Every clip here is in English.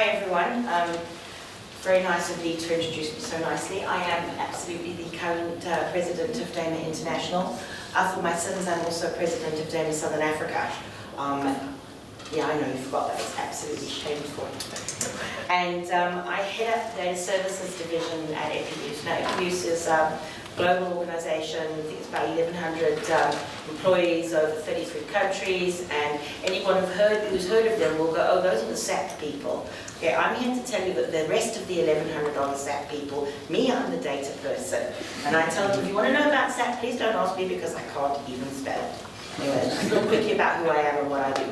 Hi everyone. Very nice of Lee to introduce me so nicely. I am absolutely the current president of DAMA International. For my sins, I'm also president of DAMA Southern Africa. Yeah, I know you forgot that. It's absolutely shameful. And I head up the Data Services Division at EPI-USE. Now, EPI-USE is a global organization. I think it's about 1,100 employees over 33 countries. And anyone who's heard of them will go, oh, those are the SAP people. Okay, I'm here to tell you that the rest of the 1,100 are the SAP people. Me, I'm the data person. And I tell them, if you want to know about SAP, please don't ask me because I can't even spell it. Anyway, just a little quickly about who I am and what I do.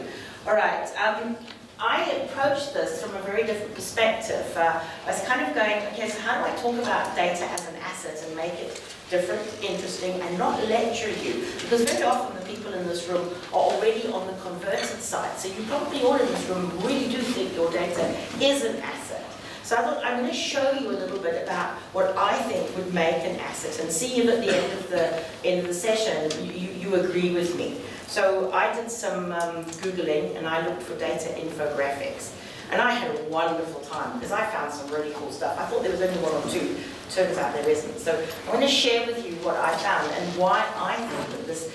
All right, I approached this from a very different perspective. I was kind of going, okay, so how do I talk about data as an asset and make it different, interesting, and not lecture you? Because very often the people in this room are already on the converted side. So you probably all in this room really do think your data is an asset. So I thought I'm going to show you a little bit about what I think would make an asset and see if at the end of the session you agree with me. So I did some Googling and I looked for data infographics. And I had a wonderful time because I found some really cool stuff. I thought there was only one or two. Turns out there isn't. So I want to share with you what I found and why I think that this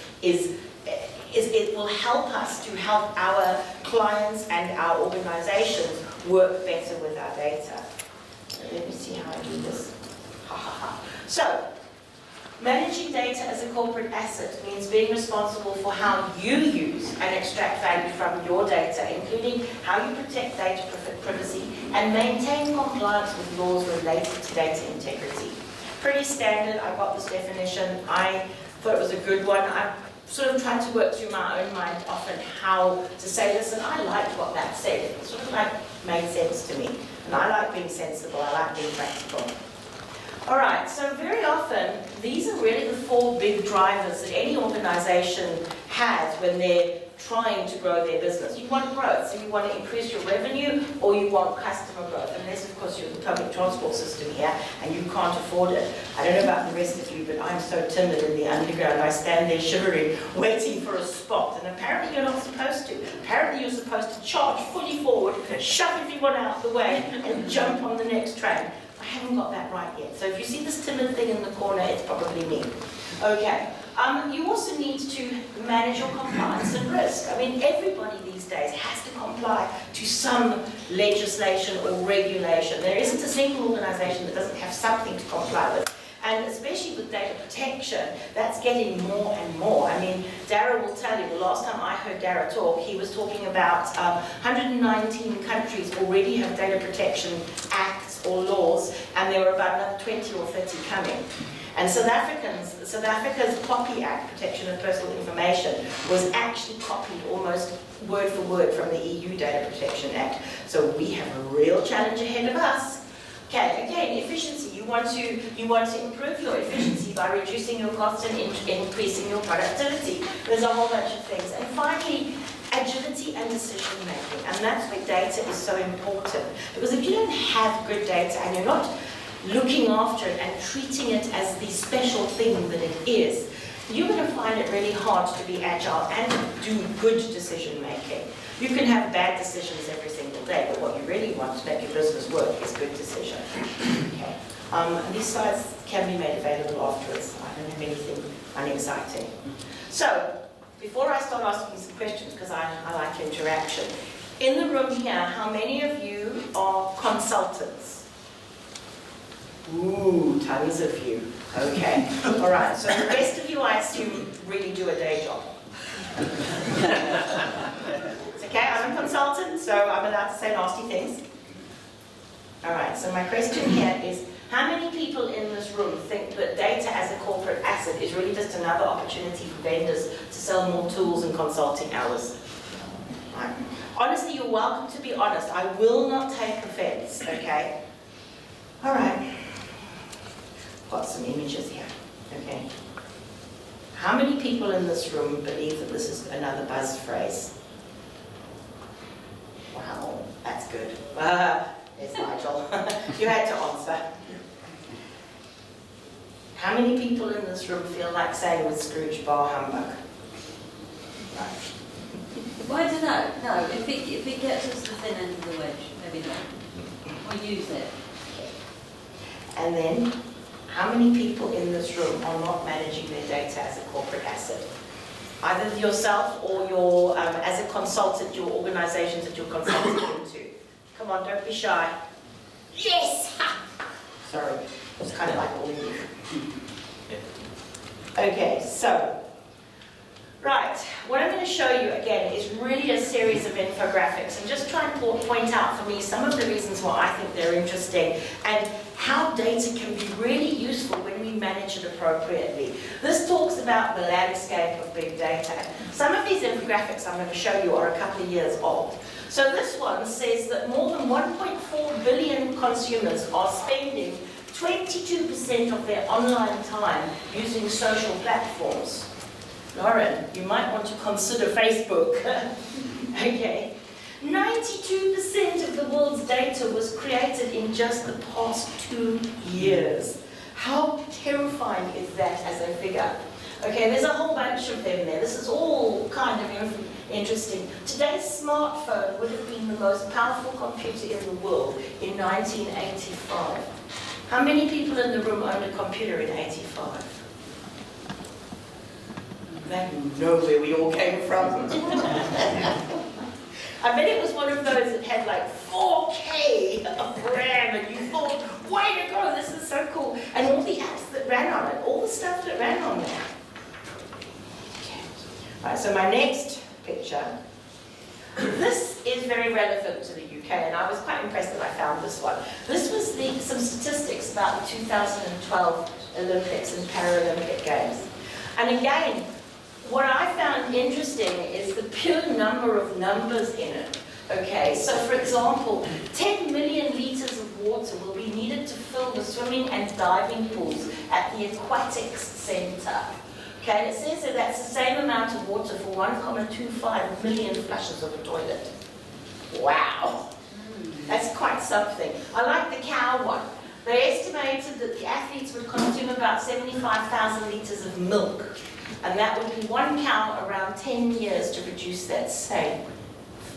it will help us to help our clients and our organizations work better with our data. Let me see how I do this. So, managing data as a corporate asset means being responsible for how you use and extract value from your data, including how you protect data privacy and maintain compliance with laws related to data integrity. Pretty standard. I got this definition. I thought it was a good one. I sort of tried to work through my own mind often how to say this, and I liked what that said. It sort of like made sense to me. And I like being sensible. I like being practical. All right, so very often, these are really the four big drivers that any organization has when they're trying to grow their business. You want growth, so you want to increase your revenue, or you want customer growth, unless, of course, you're the public transport system here, and you can't afford it. I don't know about the rest of you, but I'm so timid in the underground. I stand there shivering, waiting for a spot, and apparently you're not supposed to. Apparently you're supposed to charge fully forward, shove everyone out of the way, and jump on the next train. I haven't got that right yet. So if you see this timid thing in the corner, it's probably me. Okay. You also need to manage your compliance and risk. I mean, everybody these days has to comply to some legislation or regulation. There isn't a single organization that doesn't have something to comply with. And especially with data protection, that's getting more and more. I mean, Dara will tell you, the last time I heard Dara talk, he was talking about 119 countries already have data protection acts or laws, and there were about another 20 or 30 coming. And South Africa's POPI Act, Protection of Personal Information, was actually copied almost word for word from the EU Data Protection Act. So we have a real challenge ahead of us. Okay, again, efficiency. You want to improve your efficiency by reducing your costs and increasing your productivity. There's a whole bunch of things. And finally, agility and decision making. And that's where data is so important. Because if you don't have good data and you're not looking after it and treating it as the special thing that it is, you're going to find it really hard to be agile and do good decision making. You can have bad decisions every single day, but what you really want to make your business work is good decision. Okay. These slides can be made available afterwards. I don't have anything unexciting. So, before I start asking some questions, because I like interaction, in the room here, how many of you are consultants? Ooh, tons of you. Okay. All right. So the rest of you, I assume, really do a day job. It's okay. I'm a consultant, so I'm allowed to say nasty things. All right. So my question here is, how many people in this room think that data as a corporate asset is really just another opportunity for vendors to sell more tools and consulting hours? Right. Honestly, you're welcome to be honest. I will not take offense. Okay. All right. Got some images here, okay? How many people in this room believe that this is another buzz phrase? Wow, that's good. There's Nigel. You had to answer. How many people in this room feel like saying with Scrooge, bar humbug? Right. Well, I don't know. No, if it gets us to the thin end of the wedge, maybe not. we use it. And then, how many people in this room are not managing their data as a corporate asset? Either yourself or your, as a consultant, your organizations that you're consulting into. Come on, don't be shy. Yes! Ha! Sorry, it's kind of like all of you. Okay, so, right, what I'm going to show you again is really a series of infographics and just try and point out for me some of the reasons why I think they're interesting and how data can be really useful when we manage it appropriately. This talks about the landscape of big data. Some of these infographics I'm going to show you are a couple of years old. So this one says that more than 1.4 billion consumers are spending 22% of their online time using social platforms. Lauren, you might want to consider Facebook. Okay. 92% of the world's data was created in just the past 2 years. How terrifying is that as a figure? Okay, there's a whole bunch of them there. This is all kind of interesting. Today's smartphone would have been the most powerful computer in the world in 1985. How many people in the room owned a computer in 85? They know where we all came from. I bet it was one of those that had like 4K of RAM and you thought, way to go, this is so cool. And all the apps that ran on it, all the stuff that ran on there. Okay. All right, so my next picture. This is very relevant to the UK, and I was quite impressed that I found this one. This was some statistics about the 2012 Olympics and Paralympic Games. And again, what I found interesting is the pure number of numbers in it. Okay, so for example, 10 million litres of water will be needed to fill the swimming and diving pools at the Aquatics Centre. Okay, and it says that that's the same amount of water for 1.25 million flushes of a toilet. Wow, that's quite something. I like the cow one. They estimated that the athletes would consume about 75,000 litres of milk. And that would be one cow around 10 years to produce that same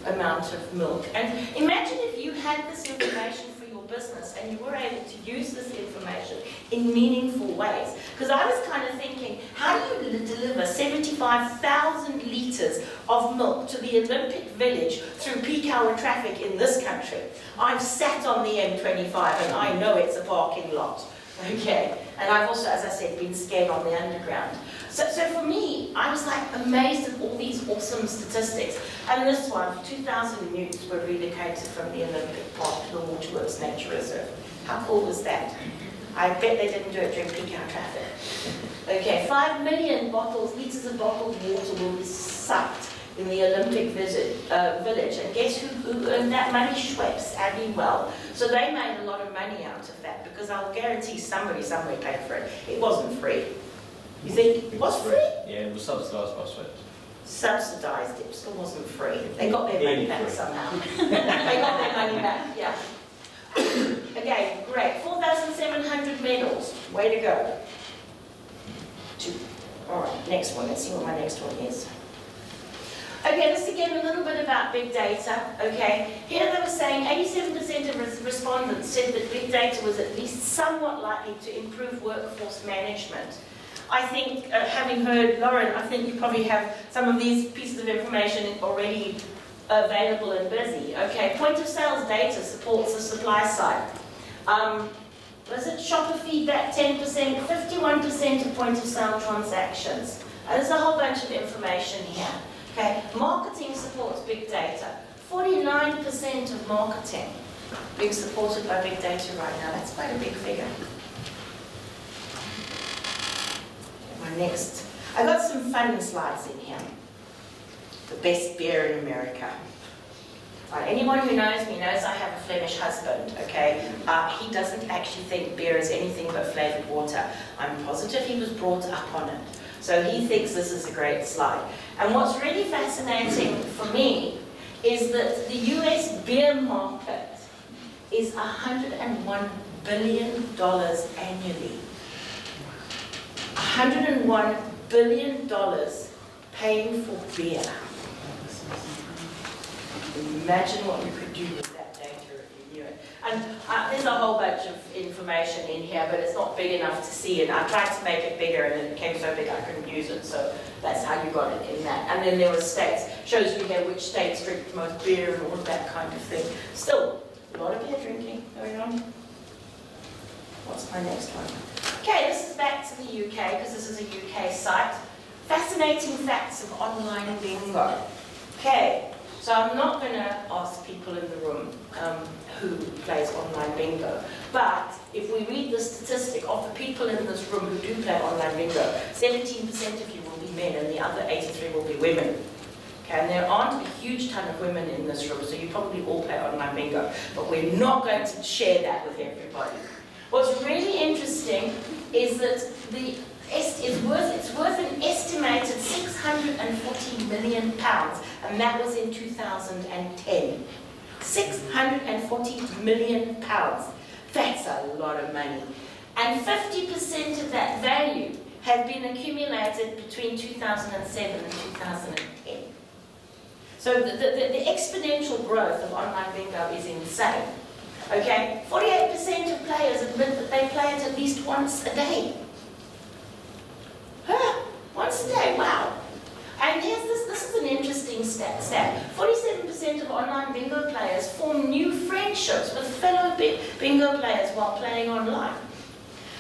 amount of milk. And imagine if you had this information for your business and you were able to use this information in meaningful ways. Because I was kind of thinking, how do you deliver 75,000 litres of milk to the Olympic Village through peak hour traffic in this country? I've sat on the M25 and I know it's a parking lot. Okay, and I've also, as I said, been scared on the underground. So for me, I was like amazed at all these awesome statistics. And this one, 2,000 newts were relocated from the Olympic Park to the Waterworks Nature Reserve. How cool was that? I bet they didn't do it during peak hour traffic. Okay, 5 million litres of bottled water will be sucked in the Olympic Village. And guess who earned that money? Schweppes, Abbey Well. So they made a lot of money out of that because I'll guarantee somebody somewhere paid for it. It wasn't free. You think it was free? Yeah, it was subsidised by Schweppes. Subsidised, it still wasn't free. They got their money back somehow. They got their money back, yeah. Again, great. 4,700 medals. Way to go. 2. All right, next one. Let's see what my next one is. Okay, this again a little bit about big data. Okay, here they were saying 87% of respondents said that big data was at least somewhat likely to improve workforce management. I think, having heard Lauren, I think you probably have some of these pieces of information already available and busy. Okay, point of sales data supports the supply side. Was it shopper feedback 10%? 51% of point of sale transactions. There's a whole bunch of information here. Okay, marketing supports big data. 49% of marketing being supported by big data right now. That's quite a big figure. My next, I got some fun slides in here. The best beer in America. Anyone who knows me knows I have a Flemish husband, okay? He doesn't actually think beer is anything but flavoured water. I'm positive he was brought up on it. So he thinks this is a great slide. And what's really fascinating for me is that the US beer market is $101 billion annually. $101 billion paying for beer. Imagine what you could do with that data if you knew it. And there's a whole bunch of information in here, but it's not big enough to see, and I tried to make it bigger, and it became so big I couldn't use it, so that's how you got it in that. And then there were states, shows you here which states drink the most beer and all of that kind of thing. Still, a lot of beer drinking going on. What's my next one? Okay, this is back to the UK, because this is a UK site. Fascinating facts of online bingo. Okay, so I'm not going to ask people in the room who plays online bingo, but if we read the statistic of the people in this room who do play online bingo, 17% of you will be men and the other 83 will be women. Okay, and there aren't a huge ton of women in this room, so you probably all play online bingo, but we're not going to share that with everybody. What's really interesting is that it's worth an estimated £640 million, and that was in 2010. £640 million. That's a lot of money. And 50% of that value had been accumulated between 2007 and 2010. So the exponential growth of online bingo is insane. Okay, 48% of players admit that they play it at least once a day. Once a day, wow. And here's this is an interesting stat. 47% of online bingo players form new friendships with fellow bingo players while playing online.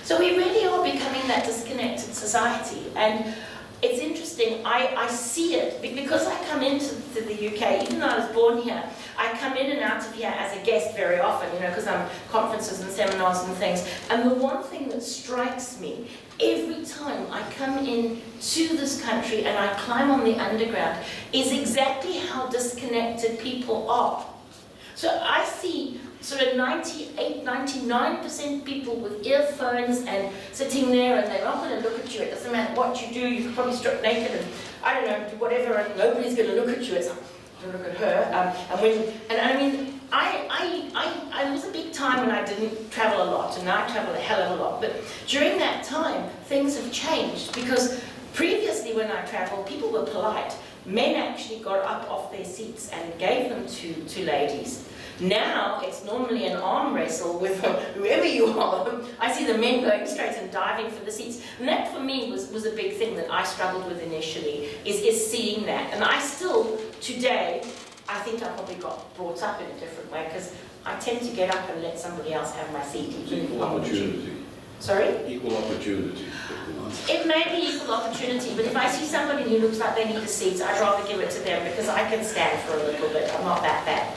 So we really are becoming that disconnected society. And it's interesting, I see it, because I come into the UK, even though I was born here, I come in and out of here as a guest very often, you know, because I'm conferences and seminars and things. And the one thing that strikes me, every time I come in to this country and I climb on the underground, is exactly how disconnected people are. So I see sort of 98, 99% people with earphones and sitting there, and they're not going to look at you. It doesn't matter what you do, you could probably strip naked and, I don't know, do whatever, and nobody's going to look at you. It's like, don't look at her. I was a big time when I didn't travel a lot, and now I travel a hell of a lot. But during that time, things have changed, because previously when I traveled, people were polite. Men actually got up off their seats and gave them to ladies. Now, it's normally an arm wrestle with whoever you are. I see the men going straight and diving for the seats. And that, for me, was a big thing that I struggled with initially, is seeing that. And I still, today, I think I probably got brought up in a different way, because I tend to get up and let somebody else have my seat. Equal opportunity. Sorry? Equal opportunity. It may be equal opportunity, but if I see somebody who looks like they need a seat, I'd rather give it to them, because I can stand for a little bit. I'm not that bad.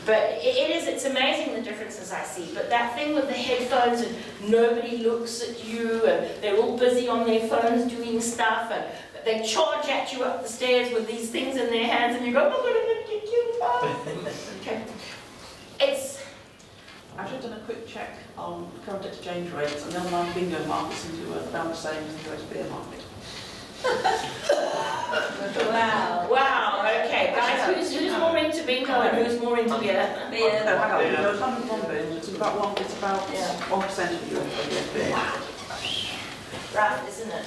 But it's amazing the differences I see. But that thing with the headphones and nobody looks at you, and they're all busy on their phones doing stuff, and they charge at you up the stairs with these things in their hands, and you go, oh, I'm going to get you. Okay. I've just done a quick check on current exchange rates, and the online bingo market seems to be worth about the same as the US beer market. Wow, okay. Guys, who's more into bingo and who's more into beer? Beer. No, hang on. There's 101 bins. It's about 1% of the US beer. Wow. Rough, isn't it?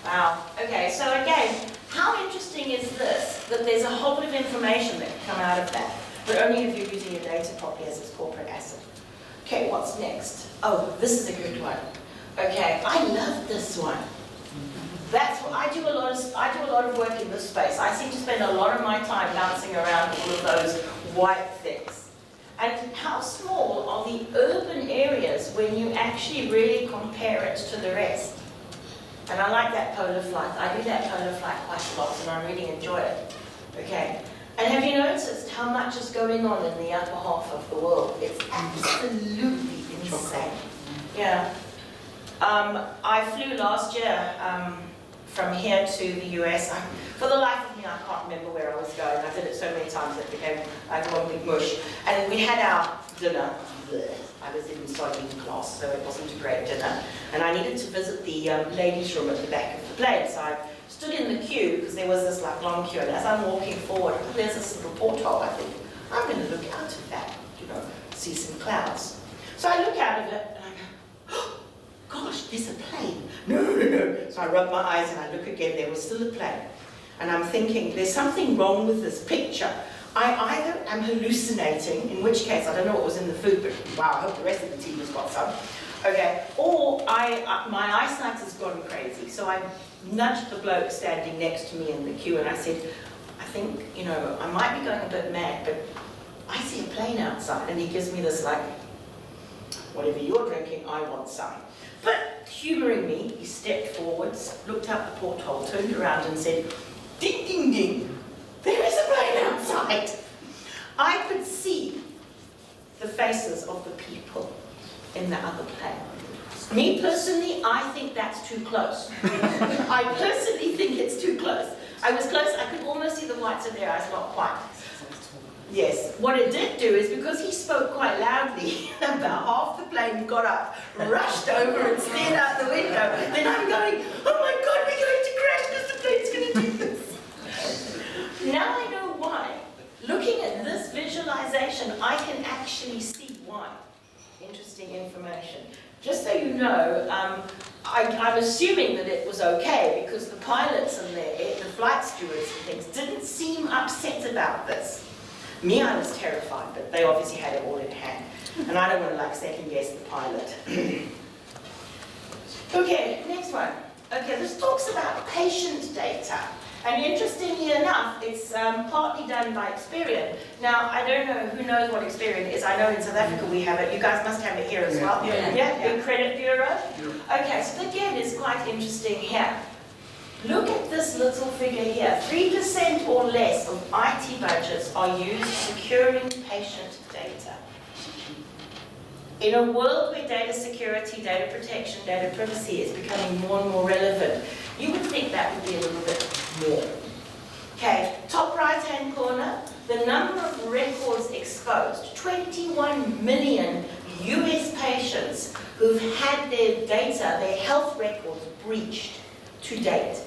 Wow. Okay, so again, how interesting is this, that there's a whole lot of information that can come out of that, but only if you're using your data properly as its corporate asset. Okay, what's next? Oh, this is a good one. Okay, I love this one. That's what I do a lot of work in this space. I seem to spend a lot of my time bouncing around all of those white things. And how small are the urban areas when you actually really compare it to the rest? And I like that polar flight. I do that polar flight quite a lot, and I really enjoy it. Okay. And have you noticed how much is going on in the upper half of the world? It's absolutely insane. Yeah. I flew last year from here to the US. For the life of me, I can't remember where I was going. I did it so many times it became like one big mush. And we had our dinner. I was in sardine class, so it wasn't a great dinner. And I needed to visit the ladies' room at the back of the plane. So I stood in the queue, because there was this like long queue, and as I'm walking forward, there's this little porthole. I think, I'm going to look out of that, you know, see some clouds. So I look out of it, and I go, oh, gosh, there's a plane. No. So I rub my eyes and I look again, there was still a plane. And I'm thinking, there's something wrong with this picture. I either am hallucinating, in which case I don't know what was in the food, but wow, I hope the rest of the team has got some. Okay, or my eyesight has gone crazy. So I nudged the bloke standing next to me in the queue and I said, I think, you know, I might be going a bit mad, but I see a plane outside. And he gives me this like, whatever you're drinking, I want some. But humouring me, he stepped forwards, looked out the porthole, turned around and said, ding, ding, ding, there is a plane outside. I could see the faces of the people in the other plane. Me personally, I think that's too close. I personally think it's too close. I was close, I could almost see the whites of their eyes, not quite. Yes, what it did do is because he spoke quite loudly, about half the plane got up, rushed over and stared out the window. Then I'm going, oh my God, we're going to crash because the plane's going to do this. Now I know why. Looking at this visualization, I can actually see why. Interesting information. Just so you know, I'm assuming that it was okay because the pilots and the flight stewards and things didn't seem upset about this. Me, I was terrified, but they obviously had it all in hand. And I don't want to like second guess the pilot. Okay, next one. Okay, this talks about patient data. And interestingly enough, it's partly done by Experian. Now, I don't know who knows what Experian is. I know in South Africa we have it. You guys must have it here as well. Yeah. Big credit bureau. Okay, so again, it's quite interesting here. Look at this little figure here. 3% or less of IT budgets are used securing patient data. In a world where data security, data protection, data privacy is becoming more and more relevant, you would think that would be a little bit more. Okay, top right-hand corner, the number of records exposed. 21 million US patients who've had their data, their health records breached to date.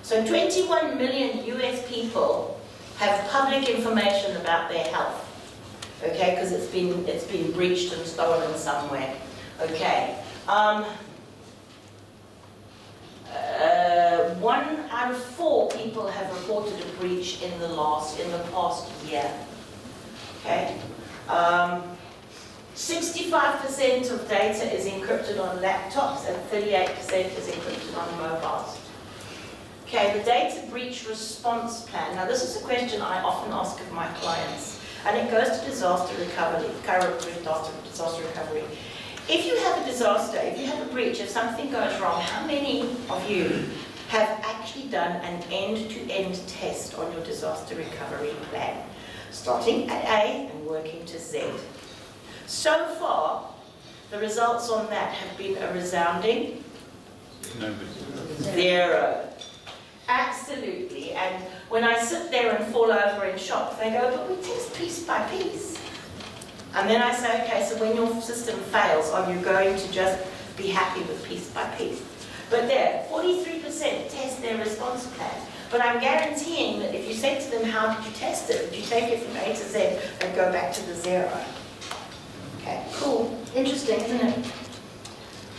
So 21 million US people have public information about their health. Okay, because it's been breached and stolen somewhere. Okay. 1 out of 4 people have reported a breach in the past year. Okay. 65% of data is encrypted on laptops and 38% is encrypted on mobiles. Okay, the data breach response plan. Now this is a question I often ask of my clients, and it goes to disaster recovery, disaster recovery. If you have a disaster, if you have a breach, if something goes wrong, how many of you have actually done an end-to-end test on your disaster recovery plan? Starting at A and working to Z. So far, the results on that have been a resounding 0. Absolutely. And when I sit there and fall over in shock, they go, but we test piece by piece. And then I say, okay, so when your system fails, are you going to just be happy with piece by piece? But there, 43% test their response plan. But I'm guaranteeing that if you said to them, how did you test it? Would you take it from A to Z and go back to the 0? Okay, cool. Interesting, isn't it?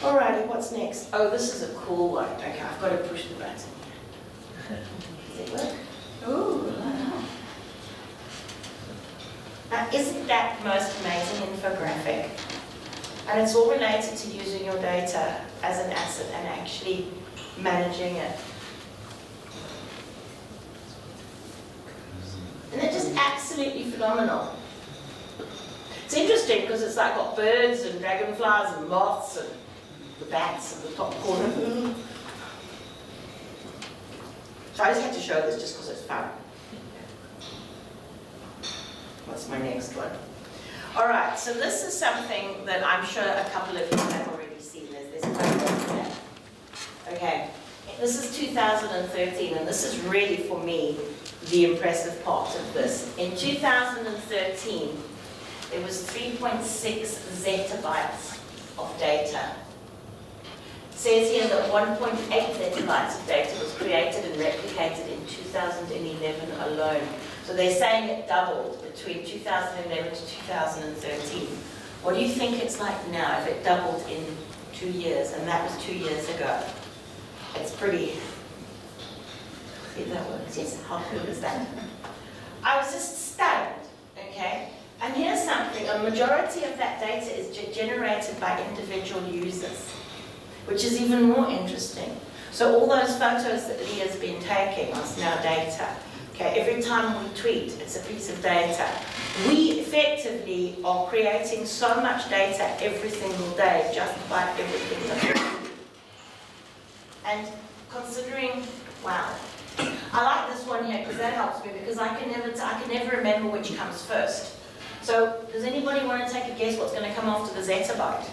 Alrighty, what's next? Oh, this is a cool one. Okay, I've got to push the button. Does it work? Ooh, now, isn't that the most amazing infographic? And it's all related to using your data as an asset and actually managing it. And they're just absolutely phenomenal. It's interesting because it's like got birds and dragonflies and moths and the bats in the top corner. So I just had to show this just because it's fun. What's my next one? All right, so this is something that I'm sure a couple of you have already seen. There's quite a here. Okay, this is 2013, and this is really, for me, the impressive part of this. In 2013, there was 3.6 zettabytes of data. It says here that 1.8 zettabytes of data was created and replicated in 2011 alone. So they're saying it doubled between 2011 to 2013. What do you think it's like now if it doubled in 2 years? And that was 2 years ago. It's pretty... See if that works. Yes, how cool is that? I was just stunned. something, a majority of that data is generated by individual users, which is even more interesting. So all those photos that Leah's been taking is now data. Okay, every time we tweet, it's a piece of data. We effectively are creating so much data every single day just by everything that we do. And considering, wow, I like this one here because that helps me because I can never remember which comes first. So does anybody want to take a guess what's going to come after the zettabyte?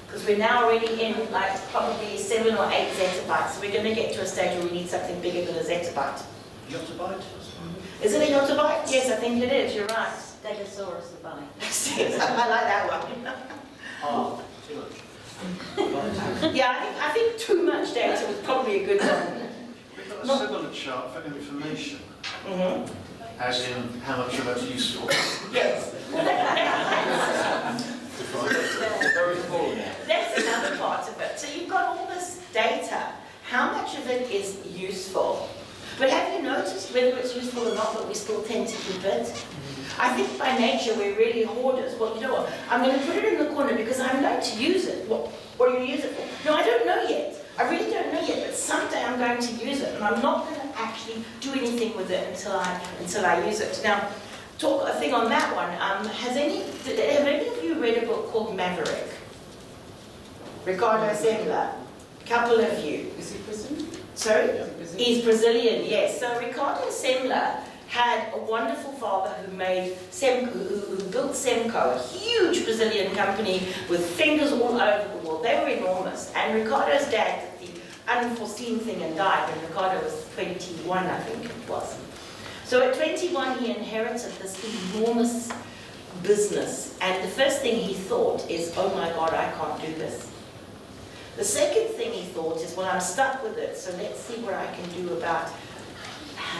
Because we're now already in like probably 7 or 8 zettabytes. So we're going to get to a stage where we need something bigger than a zettabyte. Yottabyte? Is it a yottabyte? Yes, I think it is. You're right. Stegosaurus the bunny. I like that one. Oh, too much. Yeah, I think too much data was probably a good one. We've got a similar chart for information, Mm-hmm. as in how much of that's useful. Yes. Very full now. That's another part of it. So you've got all this data. How much of it is useful? But have you noticed whether it's useful or not, but we still tend to keep it? I think by nature we're really hoarders. Well, you know what? I'm going to put it in the corner because I'm going to use it. What are you going to use it for? No, I don't know yet. I really don't know yet, but someday I'm going to use it, and I'm not going to actually do anything with it until I use it. Now, talk a thing on that one. Have any of you read a book called Maverick? Ricardo Semler. A couple of you. Is he Brazilian? Sorry? Is he Brazilian? He's Brazilian, yes. So Ricardo Semler had a wonderful father who made Semco, who built Semco, a huge Brazilian company with fingers all over the world. They were enormous. And Ricardo's dad did the unforeseen thing and died when Ricardo was 21, I think it was. So at 21, he inherited this enormous business. And the first thing he thought is, oh my God, I can't do this. The second thing he thought is, well, I'm stuck with it, so let's see what I can do about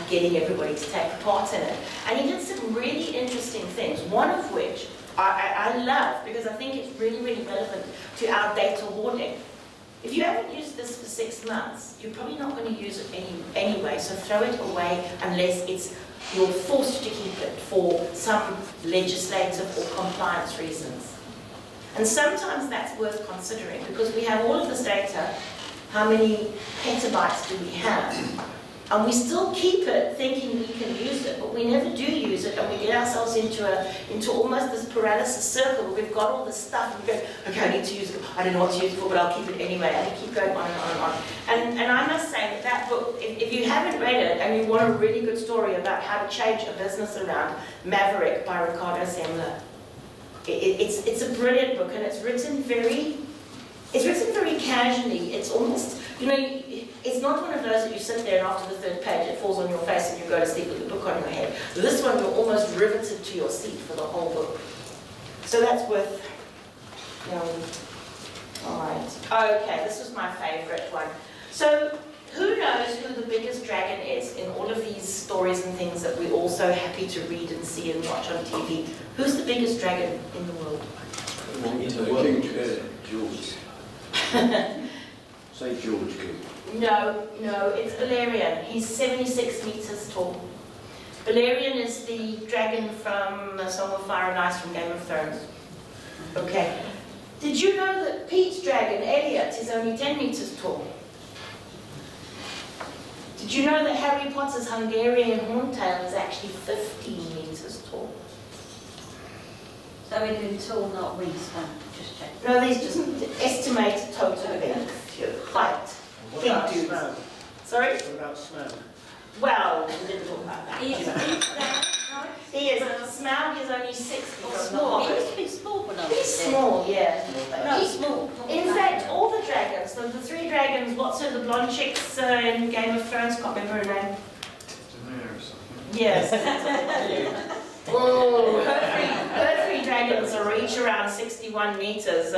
getting everybody to take part in it. And he did some really interesting things, one of which I love because I think it's really, really relevant to our data hoarding. If you haven't used this for 6 months, you're probably not going to use it anyway, so throw it away unless you're forced to keep it for some legislative or compliance reasons. And sometimes that's worth considering because we have all of this data. How many petabytes do we have? And we still keep it thinking we can use it, but we never do use it, and we get ourselves into almost this paralysis circle where we've got all this stuff and we go, okay, I need to use it. I don't know what to use it for, but I'll keep it anyway. And we keep going on and on and on. And I must say that book, if you haven't read it and you want a really good story about how to change a business around, Maverick by Ricardo Semler. It's a brilliant book, and it's written very casually. It's almost, it's not one of those that you sit there and after the 3rd page it falls on your face and you go to sleep with the book on your head. This one you're almost riveted to your seat for the whole book. So that's worth knowing. All right. Okay, this was my favourite one. So who knows who the biggest dragon is in all of these stories and things that we're all so happy to read and see and watch on TV? Who's the biggest dragon in the world? George. Say George King. No, it's Valerian. He's 76 meters tall. Valerian is the dragon from Song of Fire and Ice from Game of Thrones. Okay. Did you know that Pete's dragon, Elliot, is only 10 meters tall? Did you know that Harry Potter's Hungarian horntail is actually 15 meters tall? So we're doing tall, not wingspan. Just check. No, these just estimate total height. What Big about dudes. snow? Sorry? What about snow? Well, we didn't talk about that. Is that right? He is. Smaug is only 6 feet small. He used to be small when I was He's there. small, yeah. But no, He's small. in fact, all the dragons, the 3 dragons, what's her, the blonde chicks in Game of Thrones, can't remember her name. Daenerys or something. Yes. Oh, her three dragons are each around 61 meters.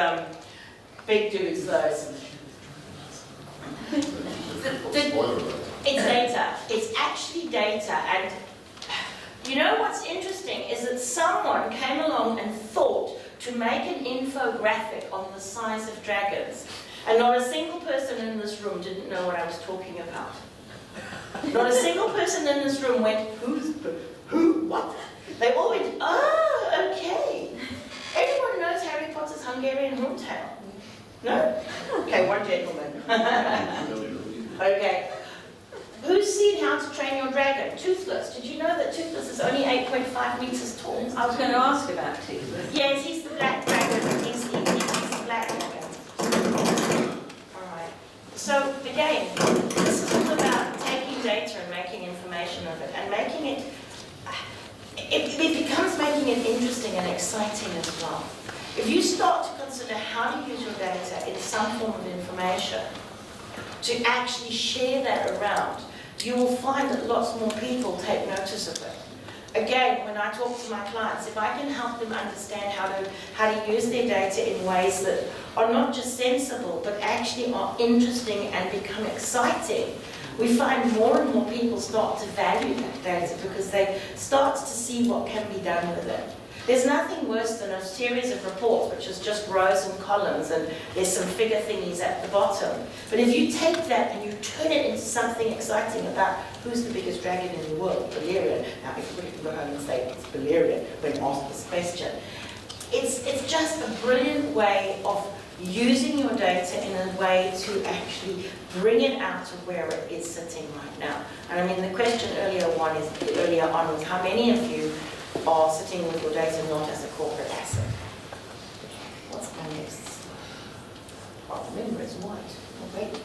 Big dudes, those. It's data. It's actually data. And you know what's interesting is that someone came along and thought to make an infographic on the size of dragons. And not a single person in this room didn't know what I was talking about. Not a single person in this room went, who, what? They all went, oh, okay. Hungarian horntail? No? Okay, one gentleman. Okay. Who's seen How to Train Your Dragon? Toothless. Did you know that Toothless is only 8.5 meters tall? I was going to ask about Toothless. Yes, he's the black dragon. He's the black dragon. All right. So again, this is all about taking data and making information of it and making it. It becomes making it interesting and exciting as well. If you start to consider how to use your data in some form of information, to actually share that around, you will find that lots more people take notice of it. Again, when I talk to my clients, if I can help them understand how to use their data in ways that are not just sensible, but actually are interesting and become exciting, we find more and more people start to value that data because they start to see what can be done with it. There's nothing worse than a series of reports which is just rows and columns and there's some figure thingies at the bottom. But if you take that and you turn it into something exciting about who's the biggest dragon in the world, Valerian. Now everybody can go home and say it's Valerian when asked this question. It's just a brilliant way of using your data in a way to actually bring it out to where it is sitting right now. And I mean the question earlier on was how many of you are sitting with your data not as a corporate asset? What's my next? Well, remember it's white. Oh, wait.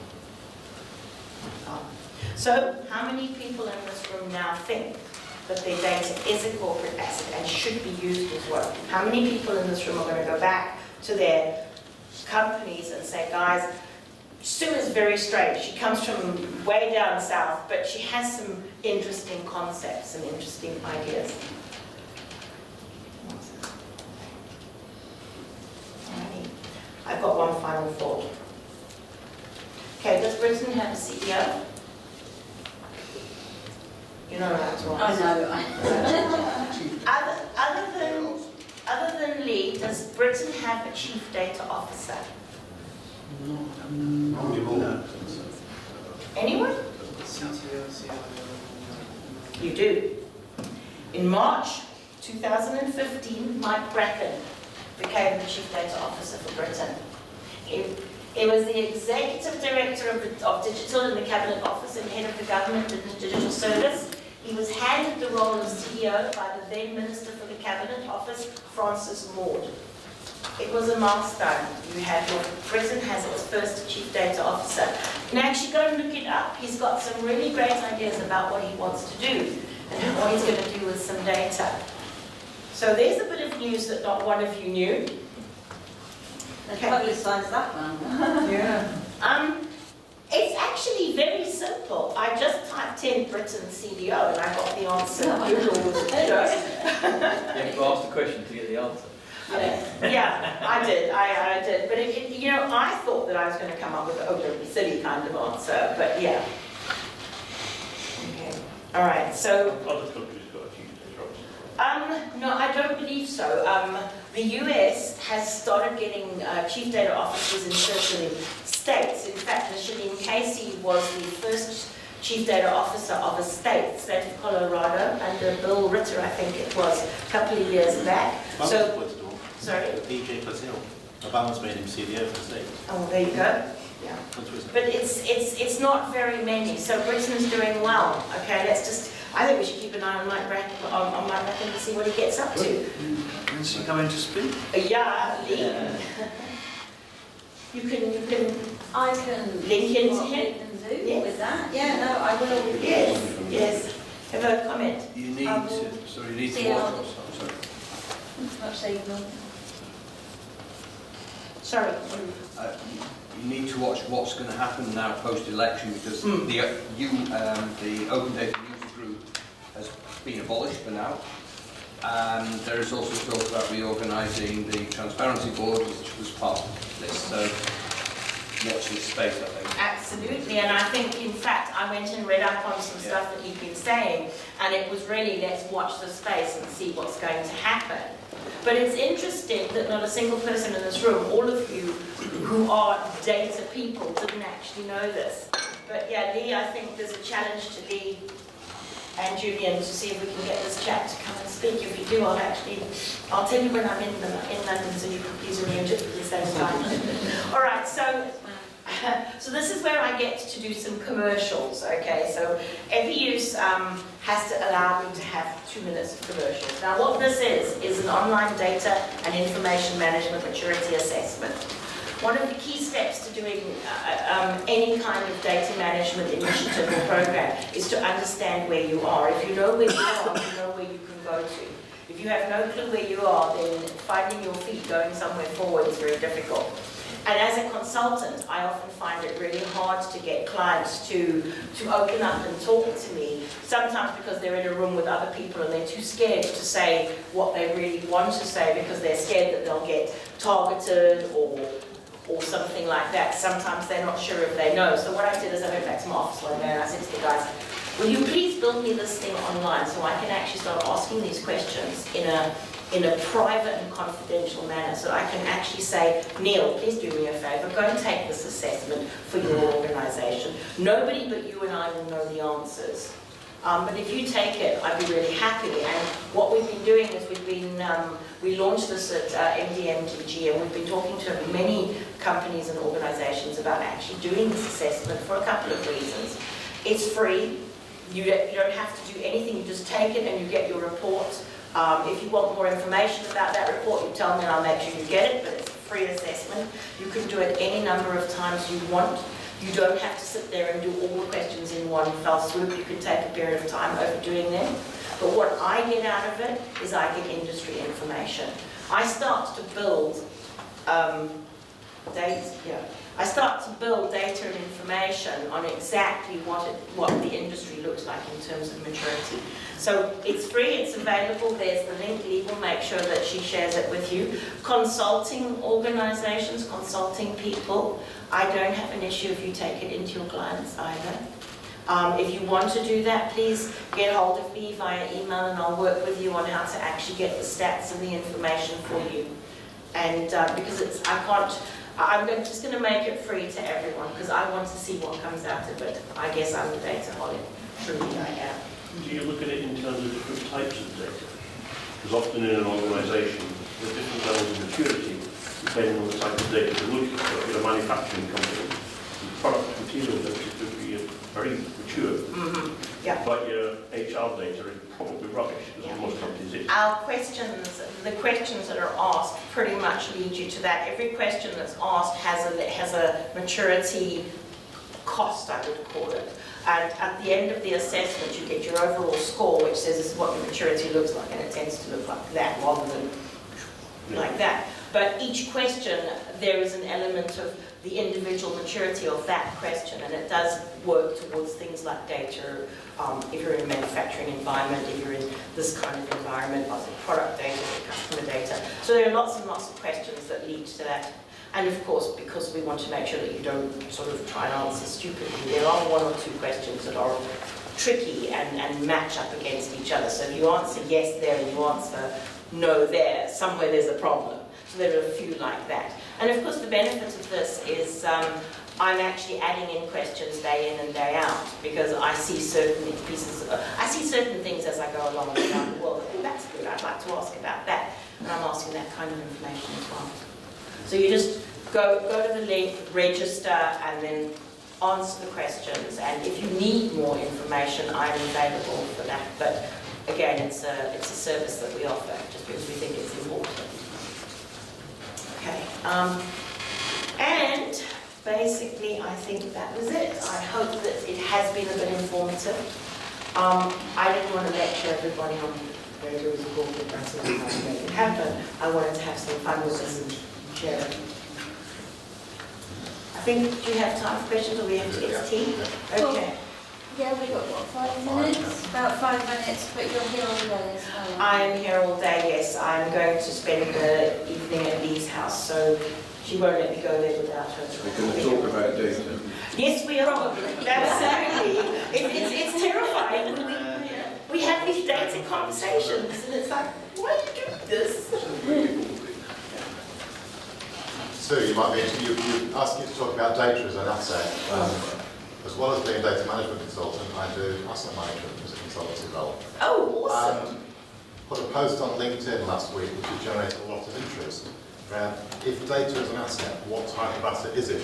So, how many people in this room now think that their data is a corporate asset and should be used as well? How many people in this room are going to go back to their companies and say, guys, Sue is very straight. She comes from way down south, but she has some interesting concepts and interesting ideas. I've got one final thought. Okay, does Britain have a CEO? You're not allowed to answer. I Other than Lee, does Britain have a chief data officer? No. Anyone? You do. In March 2015, Mike Bracken became the Chief Data Officer for Britain. He was the Executive Director of Digital in the Cabinet Office and Head of the Government Digital Service. He was handed the role of CEO by the then Minister for the Cabinet Office, Francis Maud. It was a milestone. Britain has its first Chief Data Officer. And actually go and look it up. He's got some really great ideas about what he wants to do and what he's going to do with some data. So there's a bit of news that not one of you knew. They publicised that one. Yeah. It's actually very simple. I just typed in Britain CDO and I got the answer. Google was You have to ask the question to get the answer. Yeah, I did. I did. But I thought that I was going to come up with an overly silly kind of answer. But yeah. Okay. All right. So. Other countries got a chief data officer. No, I don't believe so. The US has started getting chief data officers in certain states. In fact, Micheline Casey was the first chief data officer of a state of Colorado, under Bill Ritter, I think it was, a couple of years back. Sorry? PJ Patel. Obama's made him CDO for the state. Oh, there you go. Yeah. But it's not very many, so Britain's doing well. Okay, I think we should keep an eye on Mike Bracken to see what he gets up to. When's he coming to speak? Yeah, Lee. You can I can link into what him. we can do Yes. with that. Yeah, no, I will. Yes. Have a comment. You need to See watch how- us. I'm sorry. Much signal. Sorry. You need to watch what's going to happen now post-election because the Open Data User Group has been abolished for now. And there is also talk about reorganising the Transparency Board, which was part of this. So watch this space, I think. Absolutely, and I think, in fact, I went and read up on some stuff that he'd been saying, and it was really, let's watch the space and see what's going to happen. But it's interesting that not a single person in this room, all of you who are data people, didn't actually know this. But yeah, Lee, I think there's a challenge to Lee and Julian to see if we can get this chap to come and speak. If you do, I'll tell you when I'm in London, so you can please arrange it at the same time. All right, so this is where I get to do some commercials, okay? So EPI-USE has to allow me to have 2 minutes of commercials. Now what this is an online data and information management maturity assessment. One of the key steps to doing any kind of data management initiative or program is to understand where you are. If you know where you are, you know where you can go to. If you have no clue where you are, then finding your feet going somewhere forward is very difficult. And as a consultant, I often find it really hard to get clients to open up and talk to me, sometimes because they're in a room with other people and they're too scared to say what they really want to say because they're scared that they'll get targeted or something like that. Sometimes they're not sure if they know. So what I did is I went back to my office one day and I said to the guys, will you please build me this thing online so I can actually start asking these questions in a private and confidential manner, so I can actually say, Neil, please do me a favour, go and take this assessment for your organisation. Nobody but you and I will know the answers. But if you take it, I'd be really happy. And what we've been doing is we launched this at MDMG, and we've been talking to many companies and organisations about actually doing this assessment for a couple of reasons. It's free. You don't have to do anything. You just take it and you get your report. If you want more information about that report, you tell me and I'll make sure you get it, but it's a free assessment. You can do it any number of times you want. You don't have to sit there and do all the questions in one fell swoop. You can take a period of time over doing them. But what I get out of it is I get industry information. I start to build data and information on exactly what the industry looks like in terms of maturity. So it's free, it's available, there's the link. Lee will make sure that she shares it with you. Consulting organisations, consulting people, I don't have an issue if you take it into your clients either. If you want to do that, please get hold of me via email and I'll work with you on how to actually get the stats and the information for you. And because I'm just going to make it free to everyone because I want to see what comes out of it. I guess I'm a data holic. Truly I am. Do you look at it in terms of different types of data? Because often in an organisation, there are different levels of maturity depending on the type of data you're looking at. If you're a manufacturing company, the product material data could be very mature, Yeah. but your HR data is probably rubbish, as Yeah. most companies is. Our questions, the questions that are asked pretty much lead you to that. Every question that's asked has a maturity cost, I would call it. And at the end of the assessment, you get your overall score, which says this is what your maturity looks like, and it tends to look like that rather than like that. But each question, there is an element of the individual maturity of that question, and it does work towards things like data. If you're in a manufacturing environment, if you're in this kind of environment, product data, customer data. So there are lots and lots of questions that lead to that. And of course, because we want to make sure that you don't sort of try and answer stupidly, there are one or two questions that are tricky and match up against each other. So if you answer yes there and you answer no there, somewhere there's a problem. So there are a few like that. And of course, the benefit of this is I'm actually adding in questions day in and day out because I see certain things as I go along around the world. Oh, that's good. I'd like to ask about that, and I'm asking that kind of information as well. So you just go to the link, register, and then answer the questions. And if you need more information, I'm available for that. But again, it's a service that we offer just because we think it's important. Okay. And basically, I think that was it. I hope that it has been a bit informative. I didn't want to lecture everybody on where there was a corporate press and how to make it happen. I wanted to have some fun with this and share it. I think, do you have time for questions or we have to get tea? Okay. Yeah, we've got, what, 5 minutes? About 5 minutes, but you're here all day as well. I am here all day, yes. I'm going to spend the evening at Lee's house, so she won't let me go there without her. We're going to talk about data. Yes, we are. Absolutely. It's terrifying. We have these data conversations, and it's like, why do you do this? So you might be, you asked you to talk about data as an asset. As well as being a data management consultant, I do asset management as a consultancy role. Oh, awesome. Put a post on LinkedIn last week which has generated a lot of interest. If data is an asset, what type of asset is it?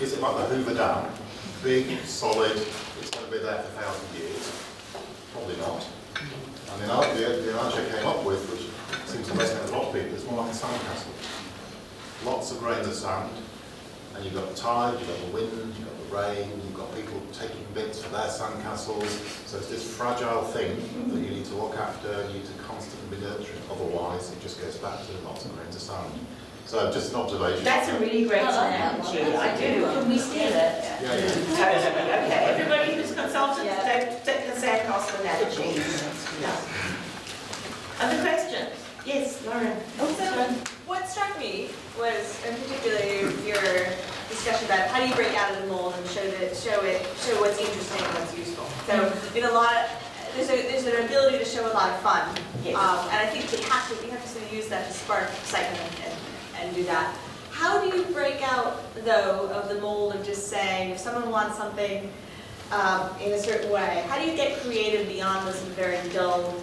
Is it like the Hoover Dam? Big, solid, it's going to be there for 1,000 years? Probably not. And the analogy I came up with, which seems to resonate with a lot of people, is more like a sandcastle. Lots of grains of sand, and you've got the tide, you've got the wind, you've got the rain, you've got people taking bits for their sandcastles. So it's this fragile thing that you need to look after, you need to constantly be nurturing, otherwise it just goes back to lots of grains of sand. So just an observation. That's a really great I like that analogy. one. I do. Can we steal it? Yeah, yeah. Totally. Okay, everybody who's consultants, don't take the sandcastle analogy. Yeah. Other questions? Yes, Lauren. So, what struck me was, in particular, your discussion about how do you break out of the mold and show what's interesting and what's useful. So, in a lot of, there's an ability to show a lot of fun, Yes. and I think we have to sort of use that to spark excitement and do that. How do you break out, though, of the mold of just saying if someone wants something in a certain way? How do you get creative beyond this very dull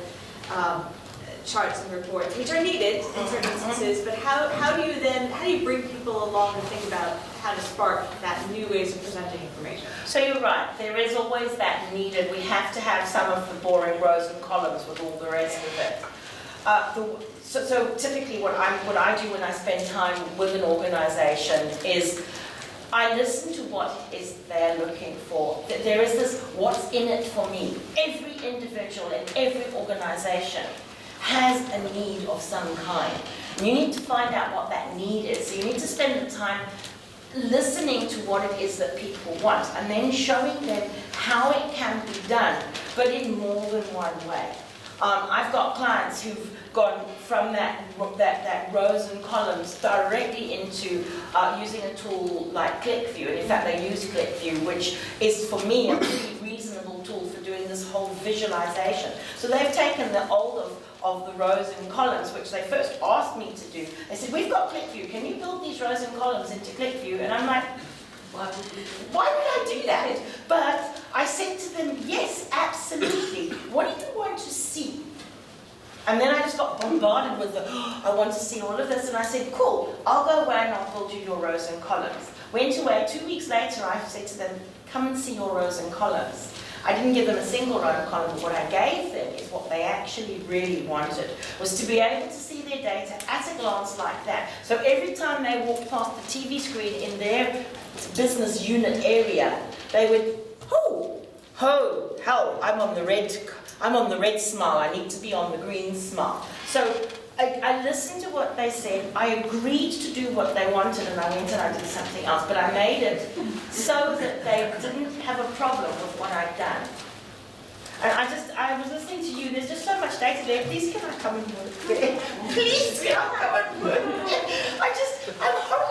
charts and reports, which are needed in certain instances, but how do you bring people along and think about how to spark that new ways of presenting information? So you're right, there is always that needed. We have to have some of the boring rows and columns with all the rest of it. So typically what I do when I spend time with an organization is I listen to what is they're looking for. There is this what's in it for me. Every individual in every organization has a need of some kind. And you need to find out what that need is. So you need to spend the time listening to what it is that people want and then showing them how it can be done, but in more than one way. I've got clients who've gone from that rows and columns directly into using a tool like ClickView. And in fact, they use ClickView, which is for me a pretty reasonable tool for doing this whole visualization. So they've taken the old of the rows and columns, which they first asked me to do. They said, we've got ClickView, can you build these rows and columns into ClickView? And I'm like, why would I do that? But I said to them, yes, absolutely. What do you want to see? And then I just got bombarded with I want to see all of this. And I said, cool, I'll go away and I'll build you your rows and columns. Went away, 2 weeks later, I said to them, come and see your rows and columns. I didn't give them a single row and column, but what I gave them is what they actually really wanted, was to be able to see their data at a glance like that. So every time they walked past the TV screen in their business unit area, they would, hell, I'm on the red smile, I need to be on the green smile. So I listened to what they said, I agreed to do what they wanted, and I went and I did something else, but I made it so that they didn't have a problem with what I'd done. And I was listening to you, there's just so much data there, please can I come and work there? Please can I come and work there?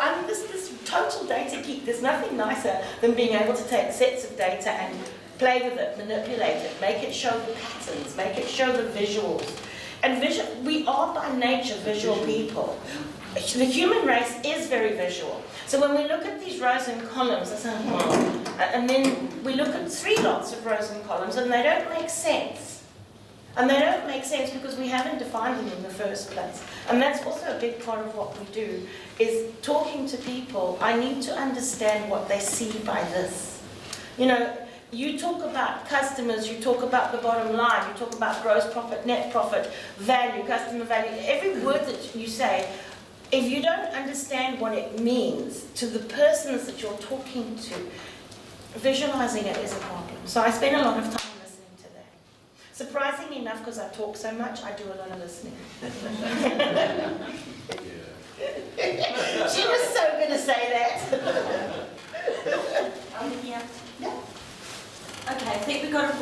I'm this total data geek. There's nothing nicer than being able to take sets of data and play with it, manipulate it, make it show the patterns, make it show the visuals. And we are by nature visual people. The human race is very visual. So when we look at these rows and columns, and then we look at 3 lots of rows and columns, and they don't make sense. And they don't make sense because we haven't defined them in the first place. And that's also a big part of what we do, is talking to people. I need to understand what they see by this. You know, you talk about customers, you talk about the bottom line, you talk about gross profit, net profit, value, customer value. Every word that you say, if you don't understand what it means to the persons that you're talking to, visualizing it is a problem. So I spend a lot of time listening to that. Surprisingly enough, because I talk so much, I do a lot of listening. She was so going to say that. Yeah. Okay, I think we got a